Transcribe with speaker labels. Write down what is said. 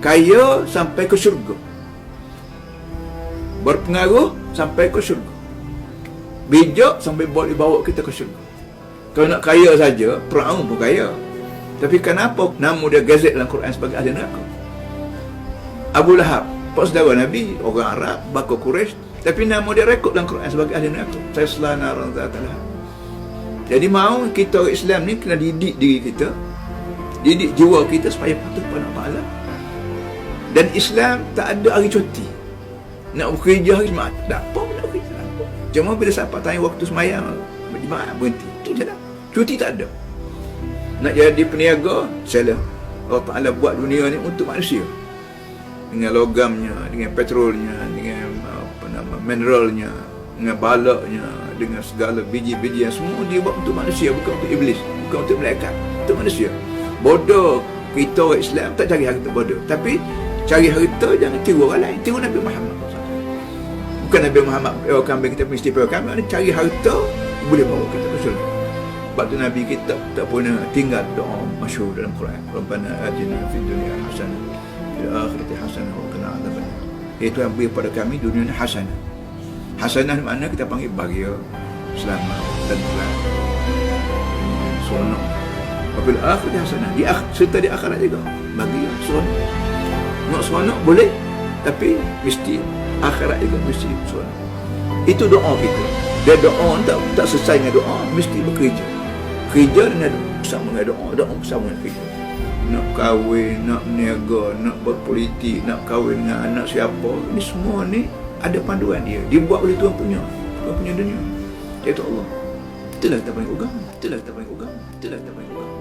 Speaker 1: kaya sampai ke syurga, berpengaruh sampai ke syurga, bijak sampai boleh bawa kita ke syurga. Kalau nak kaya saja, Firaun pun kaya. Tapi kenapa nama dia gazet dalam Quran sebagai ahli neraka? Abu Lahab, pak saudara Nabi, orang Arab, bakal Quraisy, tapi nama dia rekod dalam Quran sebagai ahli neraka. Sayasla naran zata lahab. Jadi mau kita orang Islam ni kena didik diri kita, didik jiwa kita supaya patuh pada Allah. Dan Islam tak ada hari cuti. Nak bekerja hari Jumaat, tak apa nak bekerja. Cuma bila sampai tanya waktu semayang berjemaah berhenti. Itu je lah. Cuti tak ada. Nak jadi peniaga, salah. Allah Ta'ala buat dunia ni untuk manusia. Dengan logamnya, dengan petrolnya, dengan mineralnya, dengan balaknya, dengan segala biji-biji yang semua dia buat untuk manusia, bukan untuk iblis, bukan untuk malaikat, untuk manusia. Bodoh kita orang Islam tak cari harta bodoh, tapi cari harta jangan tiru orang lain, tiru Nabi Muhammad. Bukan Nabi Muhammad kambing kita mesti kambing, cari harta boleh bawa kita ke syurga. Sebab tu Nabi kita tak pernah tinggal doa masyhur dalam Quran, Rabbana atina fid dunya hasanah fil akhirati hasanah wa qina adzabannar. Itu yang beri pada kami dunia ni hasanah. Hasanah makna kita panggil bahagia, selamat, tenteram, seronok. Wabil akhirati hasanah, serta di akhirat juga bahagia, seronok. Nak seronok boleh, tapi mesti akhirat juga mesti seronok. Itu doa kita. Dia doa tak selesai dengan doa, mesti bekerja. Kerja dengan bersama dengan doa bersama dengan kerja. Nak kahwin, nak berniaga, nak berpolitik, nak kahwin dengan anak siapa, ni semua ni ada panduan dia. Dibuat oleh Tuhan punya dunia, iaitu Allah. Itulah kita panggil agama. Itulah kita panggil agama. Itulah kita panggil agama.